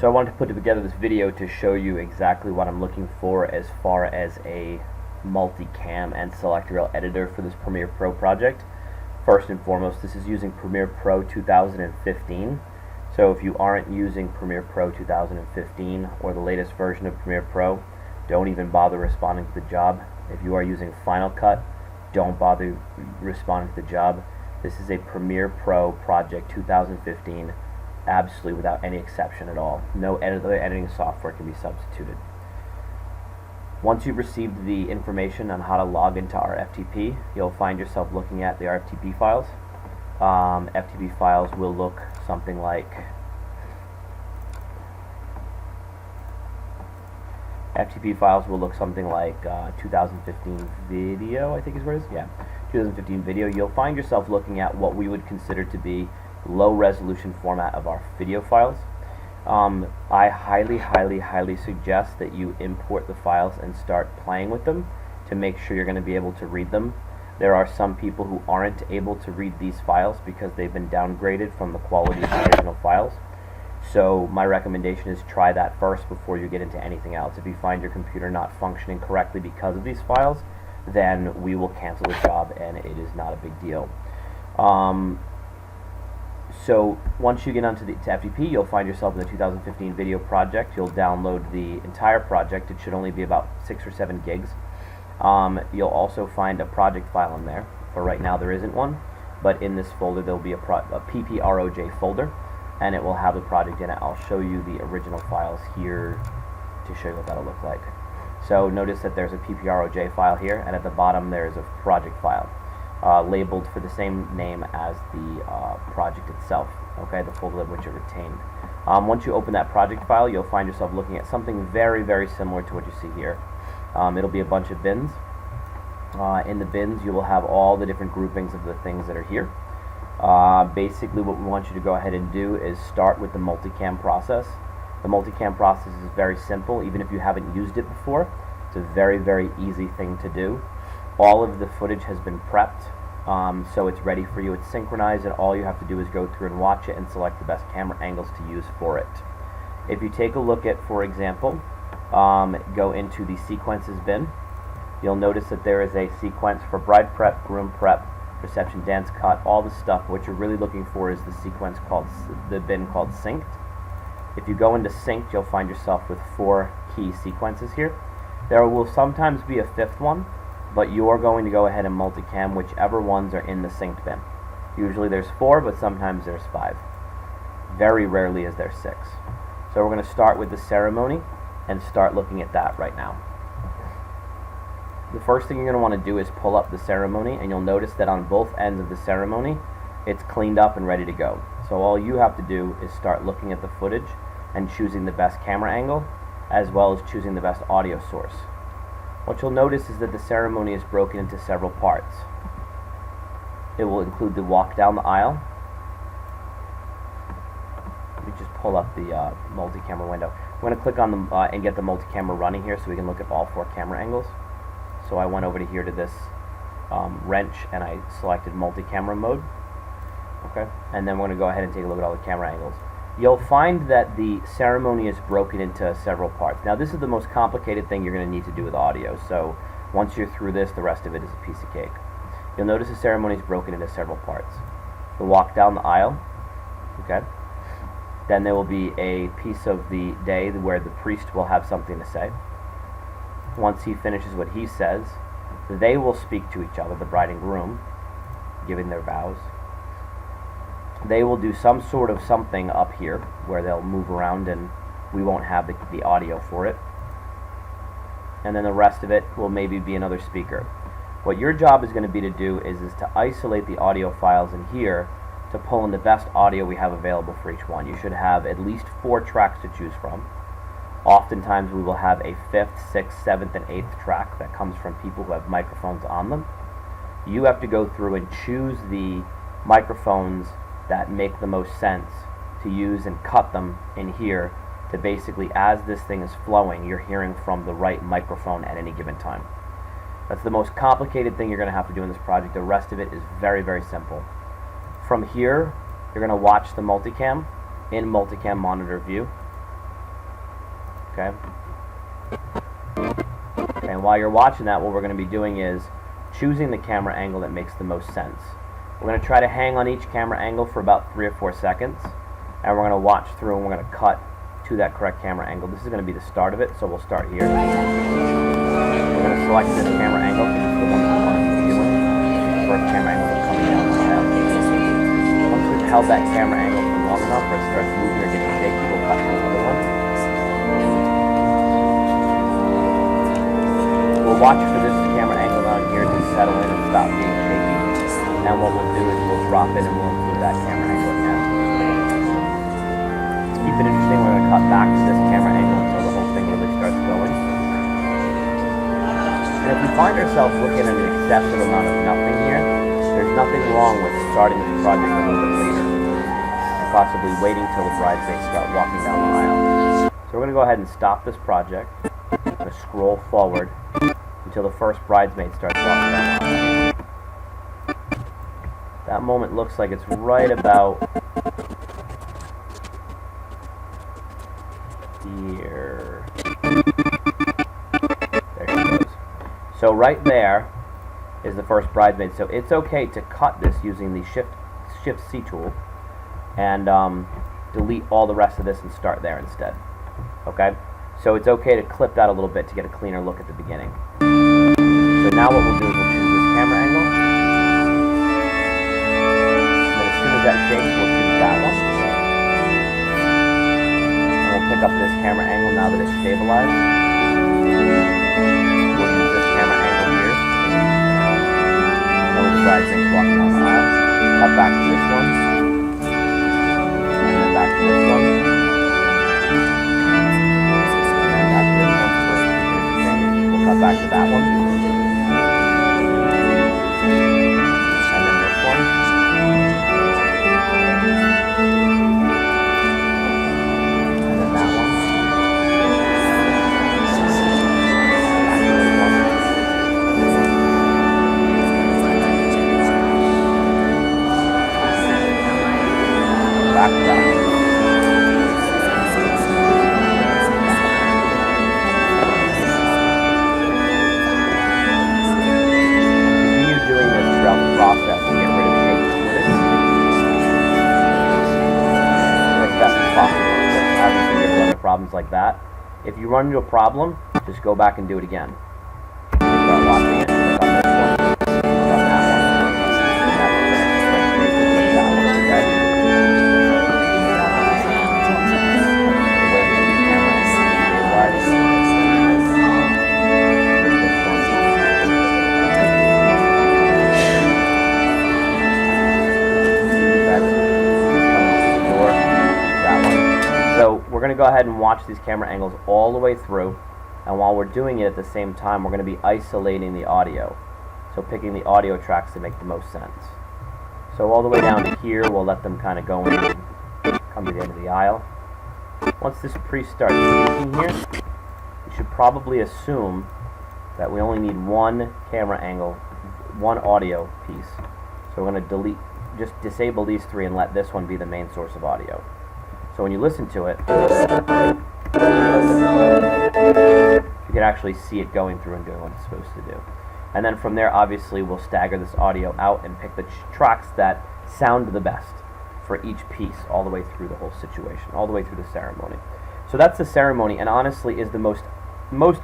So I wanted to put together this video to show you exactly what I'm looking for as far as a multicam and select reel editor for this Premiere Pro project. First and foremost, this is using Premiere Pro 2015. So if you aren't using Premiere Pro 2015 or the latest version of Premiere Pro, don't even bother responding to the job. If you are using Final Cut, don't bother responding to the job. This is a Premiere Pro project 2015, absolutely without any exception at all. No other editing software can be substituted. Once you've received the information on how to log into our FTP, you'll find yourself looking at the FTP files. FTP files will look something like FTP files will look something like 2015 video, I think is what it is. Yeah, 2015 video. You'll find yourself looking at what we would consider to be low resolution format of our video files. I highly suggest that you import the files and start playing with them to make sure you're going to be able to read them. There are some people who aren't able to read these files because they've been downgraded from the quality of the original files. So my recommendation is try that first before you get into anything else. If you find your computer not functioning correctly because of these files, then we will cancel the job and it is not a big deal. So once you get onto the FTP, you'll find yourself in the 2015 video project. You'll download the entire project. It should only be about 6 or 7 gigs. You'll also find a project file in there. For right now there isn't one, but in this folder there will be a PPROJ folder, and it will have the project in it. I'll show you the original files here to show you what that'll look like. So notice that there's a PPROJ file here, and at the bottom there's a project file. Labeled for the same name as the project itself, okay, the folder which it retained. Once you open that project file, you'll find yourself looking at something very similar to what you see here. It'll be a bunch of bins. In the bins you will have all the different groupings of the things that are here. Basically what we want you to go ahead and do is start with the multicam process. The multicam process is very simple. Even if you haven't used it before, it's a very easy thing to do. All of the footage has been prepped, so it's ready for you. It's synchronized, and all you have to do is go through and watch it and select the best camera angles to use for it. If you take a look at, for example, go into the sequences bin, you'll notice that there is a sequence for bride prep, groom prep, reception, dance cut, all the stuff. What you're really looking for is the sequence called, the bin called synced. If you go into synced, you'll find yourself with 4 key sequences here. There will sometimes be a 5th one, but you are going to go ahead and multicam whichever ones are in the synced bin. Usually there's 4, but sometimes there's 5. Very rarely is there 6. So we're going to start with the ceremony and start looking at that right now. The first thing you're going to want to do is pull up the ceremony, and you'll notice that on both ends of the ceremony it's cleaned up and ready to go. So all you have to do is start looking at the footage and choosing the best camera angle, as well as choosing the best audio source. What you'll notice is that the ceremony is broken into several parts. It will include the walk down the aisle. Let me just pull up the multi-camera window. I'm going to click on the and get the multi-camera running here so we can look at all 4 camera angles. So I went over to here to this wrench and I selected multi-camera mode. Okay, and then we're going to go ahead and take a look at all the camera angles. You'll find that the ceremony is broken into several parts. Now this is the most complicated thing you're going to need to do with audio, so once you're through this, the rest of it is a piece of cake. You'll notice the ceremony is broken into several parts. The walk down the aisle, okay? Then there will be a piece of the day where the priest will have something to say. Once he finishes what he says, they will speak to each other, the bride and groom, giving their vows. They will do some sort of something up here where they'll move around and we won't have the audio for it. And then the rest of it will maybe be another speaker. What your job is going to be to do is to isolate the audio files in here to pull in the best audio we have available for each one. You should have at least 4 tracks to choose from. Oftentimes we will have a 5th, 6th, 7th, and 8th track that comes from people who have microphones on them. You have to go through and choose the microphones that make the most sense to use and cut them in here to basically, as this thing is flowing, you're hearing from the right microphone at any given time. That's the most complicated thing you're going to have to do in this project. The rest of it is very simple. From here, you're going to watch the multicam in multicam monitor view. Okay? And while you're watching that, what we're going to be doing is choosing the camera angle that makes the most sense. We're going to try to hang on each camera angle for about 3 or 4 seconds, and we're going to watch through and we're going to cut to that correct camera angle. This is going to be the start of it, so we'll start here. We're going to select this camera angle because it's the one that we want to be doing. The first camera angle is coming down the aisle. Once we've held that camera angle for long enough where it starts moving or getting shaky, we'll cut to another one. We'll watch for this camera angle down here to settle in and stop being shaky. And what we'll do is we'll drop it and we'll include that camera angle again. To keep it interesting, we're going to cut back to this camera angle until the whole thing really starts going. And if we find ourselves looking at an excessive amount of nothing here, there's nothing wrong with starting this project a little bit later. And possibly waiting till the bridesmaids start walking down the aisle. So we're going to go ahead and stop this project. I'm going to scroll forward until the first bridesmaid starts walking down the aisle. That moment looks like it's right about here. There she goes. So right there is the first bridesmaid. So it's okay to cut this using the Shift C tool and delete all the rest of this and start there instead. Okay? So it's okay to clip that a little bit to get a cleaner look at the beginning. So now what we'll do is we'll choose this camera angle. That shakes, we'll choose that one. And we'll pick up this camera angle now that it's stabilized. We'll use this camera angle here. And we'll try things walking down the aisle. Cut back to this one. And then back to this one. And back to this one for interesting. We'll cut back to that one. And then this one. Back to that. Continue doing this throughout the process to get rid of shapes with it. As best as possible. Obviously, you run into problems like that. If you run into a problem, just go back and do it again. Start watching it. Click on this one. Click on that one. And that's finished. Click that one instead. So we're going to go ahead and watch these camera angles all the way through, and while we're doing it at the same time, we're going to be isolating the audio. So picking the audio tracks to make the most sense. So all the way down to here, we'll let them kind of go in and come to the end of the aisle. Once this priest starts speaking here, you should probably assume that we only need one camera angle, one audio piece. So we're going to just disable these three and let this one be the main source of audio. So when you listen to it, you can actually see it going through and doing what it's supposed to do. And then from there, obviously, we'll stagger this audio out and pick the tracks that sound the best for each piece all the way through the whole situation, all the way through the ceremony. So that's the ceremony, and honestly is the most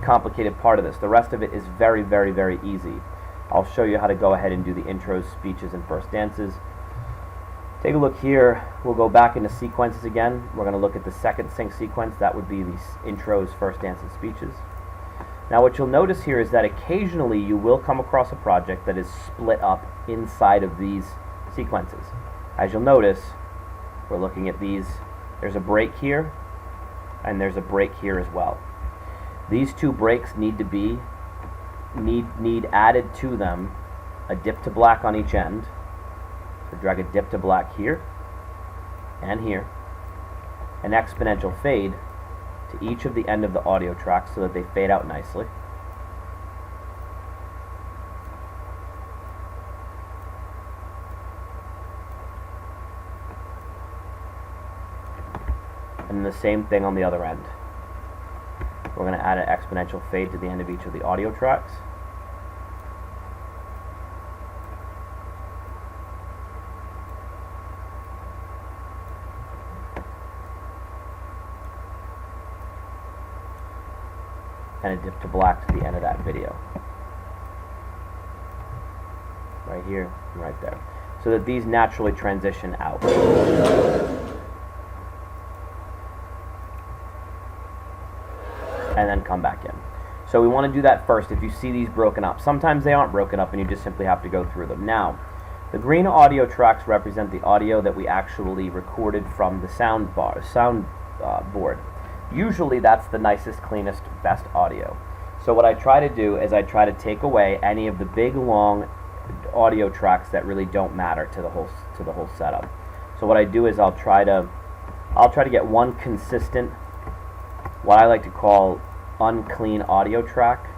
complicated part of this. The rest of it is very, very, very easy. I'll show you how to go ahead and do the intros, speeches, and first dances. Take a look here. We'll go back into sequences again. We're going to look at the second sync sequence. That would be the intros, first dance, and speeches. Now what you'll notice here is that occasionally you will come across a project that is split up inside of these sequences. As you'll notice, we're looking at these. There's a break here, and there's a break here as well. These two breaks need to be need added to them a dip to black on each end. So drag a dip to black here and here, an exponential fade to each of the end of the audio tracks so that they fade out nicely. And the same thing on the other end. We're going to add an exponential fade to the end of each of the audio tracks. And a dip to black to the end of that video. Right here and right there. So that these naturally transition out. And then come back in. So we want to do that first. If you see these broken up, sometimes they aren't broken up and you just simply have to go through them. Now, the green audio tracks represent the audio that we actually recorded from the sound board. Usually that's the nicest, cleanest, best audio. So what I try to do is I try to take away any of the big, long audio tracks that really don't matter to the whole setup. So what I do is I'll try to get one consistent, what I like to call unclean audio track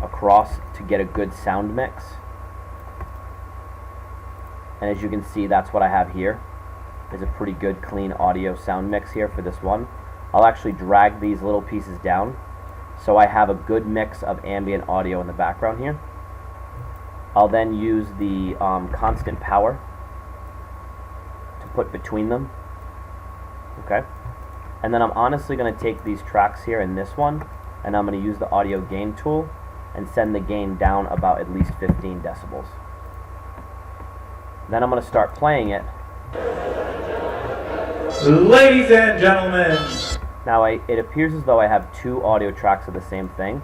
across to get a good sound mix. And as you can see, that's what I have here. Is a pretty good clean audio sound mix here for this one. I'll actually drag these little pieces down so I have a good mix of ambient audio in the background here. I'll then use the constant power to put between them. Okay, and then I'm honestly going to take these tracks here in this one and I'm going to use the audio gain tool and send the gain down about at least 15 decibels. Then I'm going to start playing it. Ladies and gentlemen, now it appears as though I have two audio tracks of the same thing.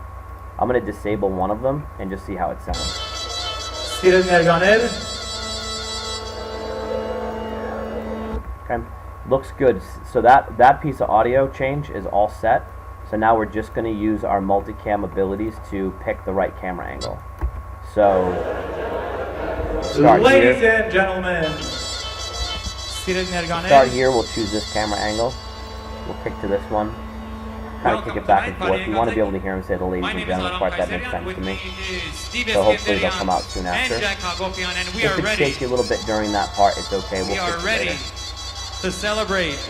I'm going to disable one of them and just see how it sounds. Okay, looks good. So that piece of audio change is all set. So now we're just going to use our multicam abilities to pick the right camera angle. So ladies and gentlemen, start here, we'll choose this camera angle. We'll pick to this one. Kind of kick it back and forth. You want to be able to hear him say the ladies and gentlemen part. That makes sense to me. So hopefully they'll come out soon after. If it shakes you a little bit during that part, it's okay. We'll fix it later. To celebrate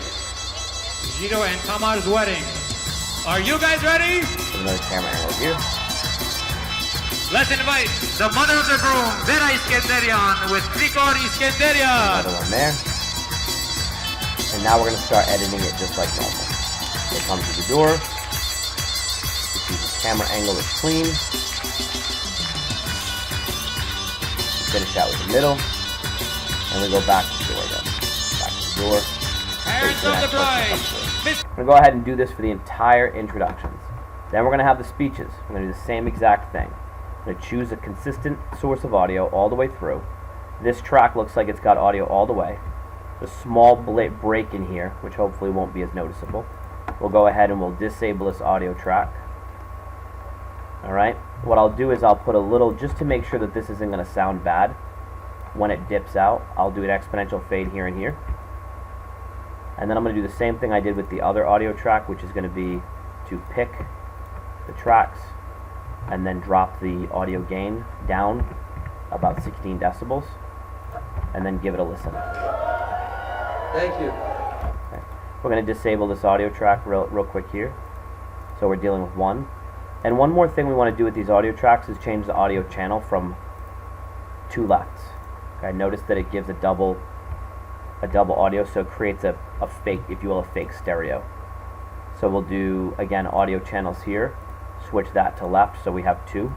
Giro and Tamar's wedding. Are you guys ready? There's another camera angle here. Let's invite the mother of the groom, Vera Iskenderian, with Tricor Iskenderian. Another one there. And now we're going to start editing it just like normal. So come to the door. We choose the camera angle that's clean. We finish out with the middle. And we go back to the door again. Back to the door. Parents of the bride. I'm going to go ahead and do this for the entire introductions. Then we're going to have the speeches. We're going to do the same exact thing. I'm going to choose a consistent source of audio all the way through. This track looks like it's got audio all the way. There's a small break in here, which hopefully won't be as noticeable. We'll go ahead and we'll disable this audio track. Alright, what I'll do is I'll put a little, just to make sure that this isn't going to sound bad when it dips out, I'll do an exponential fade here and here. And then I'm going to do the same thing I did with the other audio track, which is going to be to pick the tracks and then drop the audio gain down about 16 decibels and then give it a listen. Thank you. Okay. We're going to disable this audio track real quick here. So we're dealing with one. And one more thing we want to do with these audio tracks is change the audio channel from 2 lefts. Okay, notice that it gives a double audio, so it creates a fake, if you will, a fake stereo. So we'll do, again, audio channels here. Switch that to left, so we have 2.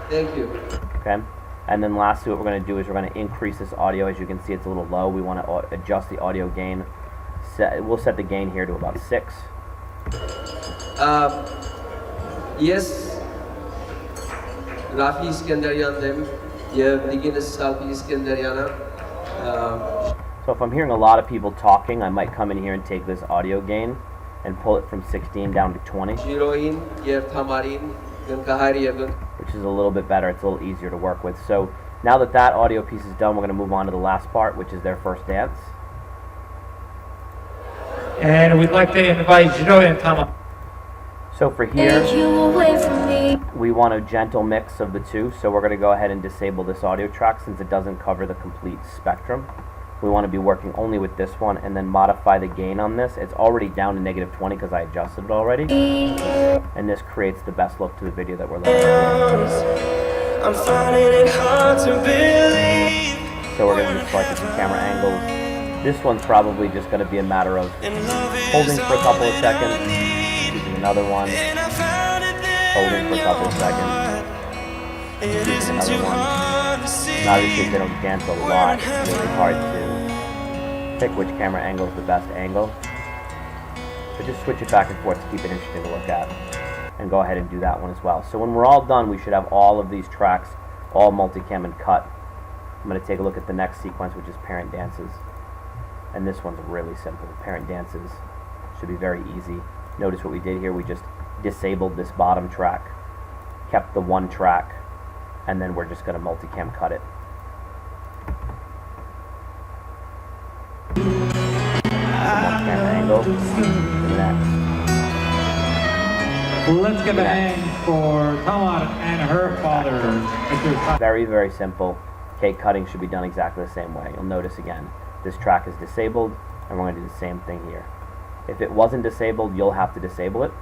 Thank you. Okay. And then lastly, what we're going to do is we're going to increase this audio. As you can see, it's a little low. We want to adjust the audio gain. We'll set the gain here to about 6. Yes. Rafi Iskenderian them. Yeah, begin Salpi Iskenderiana. So if I'm hearing a lot of people talking, I might come in here and take this audio gain and pull it from 16 down to 20. Giroin, yeah, Tamarin, which is a little bit better. It's a little easier to work with. So now that that audio piece is done, we're going to move on to the last part, which is their first dance. and we'd like to invite Giro and Tamar. So for here, we want a gentle mix of the two, so we're going to go ahead and disable this audio track since it doesn't cover the complete spectrum. we want to be working only with this one, and then modify the gain on this. It's already down to -20 because I adjusted it already, and this creates the best look to the video that we're looking for. I'm finding it hard to believe. So we're going to be selecting some camera angles. This one's probably just going to be a matter of holding for a couple of seconds, using another one, holding for a couple of seconds, using another one. And obviously if they don't dance a lot, it's really hard to pick which camera angle is the best angle. But just switch it back and forth to keep it interesting to look at. And go ahead and do that one as well. So when we're all done, we should have all of these tracks, all multicam and cut. I'm going to take a look at the next sequence, which is parent dances. And this one's really simple. Parent dances should be very easy. Notice what we did here. We just disabled this bottom track, kept the one track, and then we're just going to multicam cut it. One camera angle to the next. Let's give a hand for Todd and her father. Very, very simple. Cake cutting should be done exactly the same way. You'll notice again, this track is disabled, and we're going to do the same thing here. If it wasn't disabled, you'll have to disable it.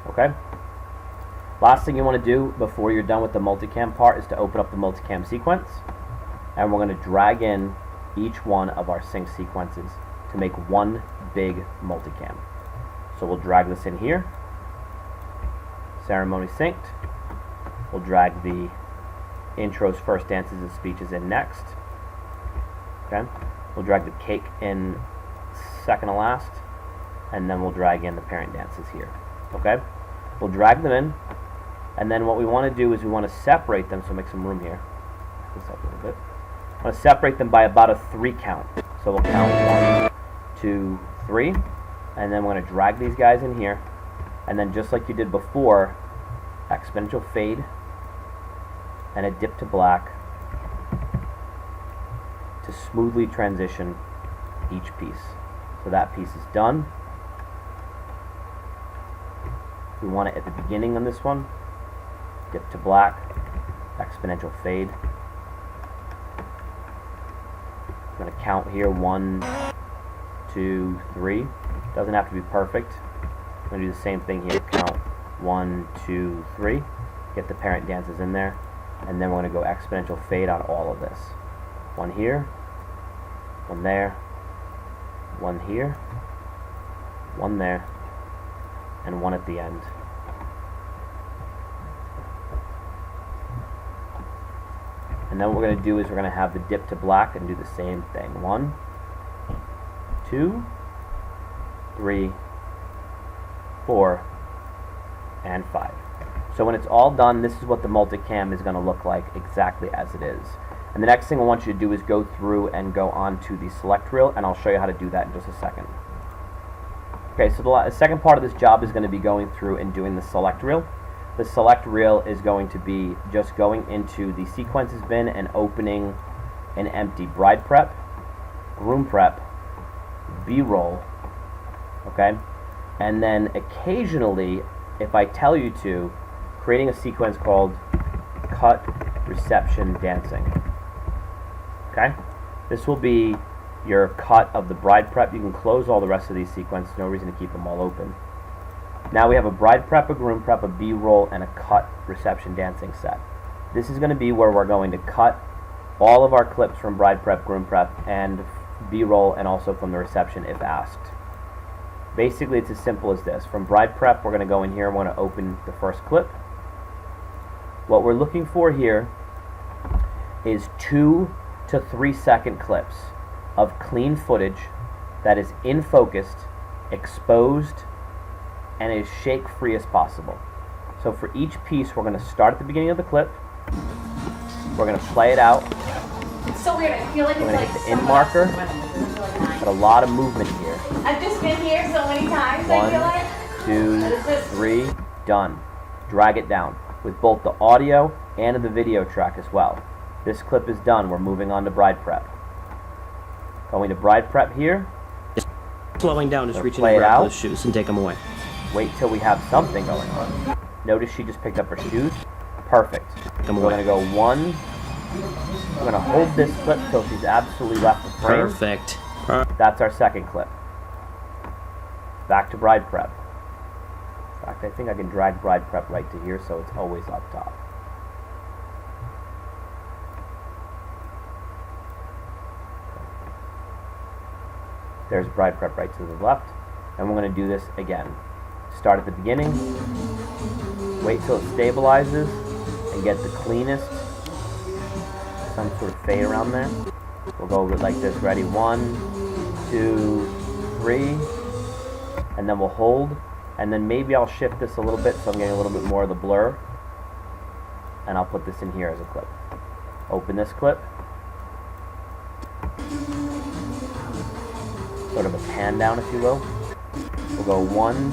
Okay? Last thing you want to do before you're done with the multicam part is to open up the multicam sequence, and we're going to drag in each one of our sync sequences to make one big multicam. So we'll drag this in here. Ceremony synced. We'll drag the intros, first dances, and speeches in next. Okay. We'll drag the cake in second to last, and then we'll drag in the parent dances here. Okay. We'll drag them in, and then what we want to do is we want to separate them. So make some room here. Back this up a little bit. I want to separate them by about a 3 count. So we'll count 1, 2, 3, and then we're going to drag these guys in here. And then just like you did before, exponential fade and a dip to black to smoothly transition each piece. So that piece is done. We want it at the beginning on this one. Dip to black, exponential fade. I'm going to count here 1, 2, 3. Doesn't have to be perfect. I'm going to do the same thing here. Count 1, 2, 3. Get the parent dances in there. And then we're going to go exponential fade on all of this. 1 here, 1 there, 1 here, 1 there, and 1 at the end. And then what we're going to do is we're going to have the dip to black and do the same thing. 1, 2, 3, 4, and 5. So when it's all done, this is what the multicam is going to look like exactly as it is. And the next thing I want you to do is go through and go on to the select reel, and I'll show you how to do that in just a second. Okay, so the second part of this job is going to be going through and doing the select reel. The select reel is going to be just going into the sequences bin and opening an empty bride prep, groom prep, B-roll, okay? And then occasionally, if I tell you to, creating a sequence called cut, reception, dancing. Okay? This will be your cut of the bride prep. You can close all the rest of these sequences. No reason to keep them all open. Now we have a bride prep, a groom prep, a B-roll, and a cut, reception, dancing set. This is going to be where we're going to cut all of our clips from bride prep, groom prep, and B-roll, and also from the reception if asked. Basically, it's as simple as this. From bride prep, we're going to go in here and we're going to open the first clip. What we're looking for here is 2 to 3 second clips of clean footage that is in focused, exposed, and as shake-free as possible. So for each piece, we're going to start at the beginning of the clip. We're going to play it out. It's so weird. I feel like We're it's going like to hit the end marker. Got a lot of movement here. I've just been here so many times. I feel like 1, 2, 3, done. Drag it down with both the audio and the video track as well. This clip is done. We're moving on to bride prep. Going to bride prep here. Slowing down is So reaching play to it grab out. those shoes and take them away. Wait till we have something going on. Notice she just picked up her shoes. Perfect. Come We're away. going to go 1, I'm going to hold this clip till she's absolutely left the frame. Perfect. That's our second clip. Back to bride prep. In fact, I think I can drag bride prep right to here so it's always up top. There's bride prep right to the left. And we're going to do this again. Start at the beginning, wait till it stabilizes, and get the cleanest, some sort of fade around there. We'll go with like this, ready, 1, 2, 3, and then we'll hold, and then maybe I'll shift this a little bit so I'm getting a little bit more of the blur, and I'll put this in here as a clip. Open this clip, sort of a pan down if you will. We'll go 1,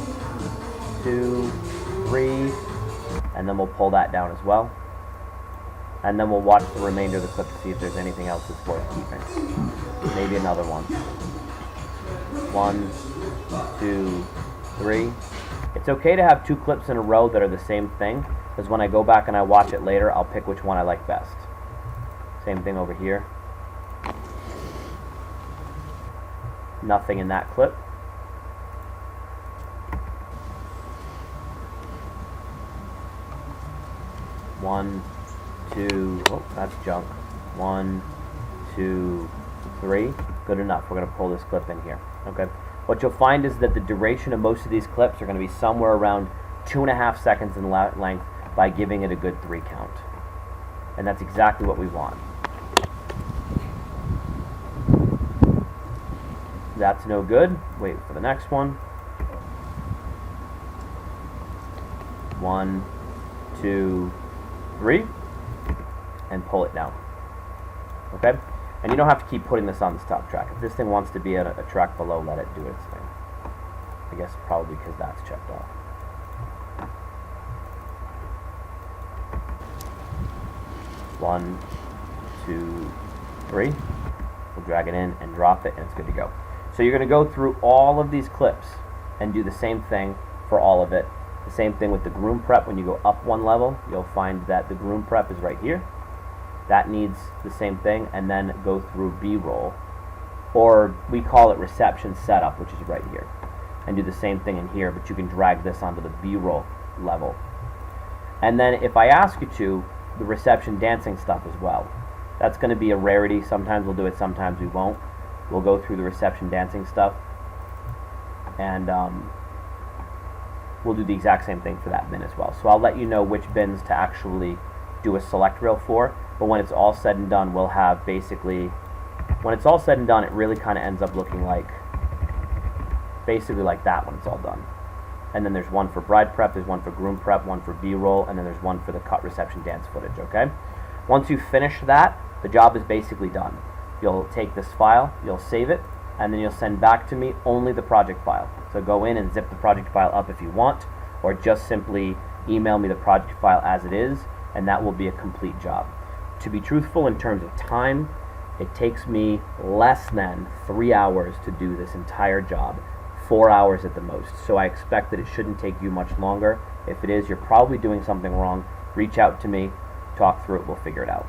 2, 3, and then we'll pull that down as well. And then we'll watch the remainder of the clip to see if there's anything else that's worth keeping. Maybe another one. 1, 2, 3. It's okay to have 2 clips in a row that are the same thing, because when I go back and I watch it later, I'll pick which one I like best. Same thing over here. Nothing in that clip. One, 2, oh, that's junk. 1, 2, 3. Good enough. We're going to pull this clip in here. Okay. What you'll find is that the duration of most of these clips are going to be somewhere around 2.5 seconds in length by giving it a good 3 count. And that's exactly what we want. That's no good. Wait for the next one. 1, 2, 3, and pull it down. Okay? And you don't have to keep putting this on the stop track. If this thing wants to be a track below, let it do its thing. I guess probably because that's checked off. One, 2, 3. We'll drag it in and drop it, and it's good to go. So you're going to go through all of these clips and do the same thing for all of it. The same thing with the groom prep. When you go up one level, you'll find that the groom prep is right here. That needs the same thing, and then go through B-roll, or we call it reception setup, which is right here, and do the same thing in here, but you can drag this onto the B-roll level. And then if I ask you to, the reception dancing stuff as well. That's going to be a rarity. Sometimes we'll do it, sometimes we won't. We'll go through the reception dancing stuff, and we'll do the exact same thing for that bin as well. So I'll let you know which bins to actually do a select reel for, but when it's all said and done, we'll have basically, when it's all said and done, it really kind of ends up looking like, basically like that when it's all done. And then there's one for bride prep, there's one for groom prep, one for B-roll, and then there's one for the cut reception dance footage, okay? Once you finish that, the job is basically done. You'll take this file, you'll save it, and then you'll send back to me only the project file. So go in and zip the project file up if you want, or just simply email me the project file as it is, and that will be a complete job. To be truthful, in terms of time, it takes me less than 3 hours to do this entire job, 4 hours at the most. So I expect that it shouldn't take you much longer. If it is, you're probably doing something wrong. Reach out to me, talk through it, we'll figure it out.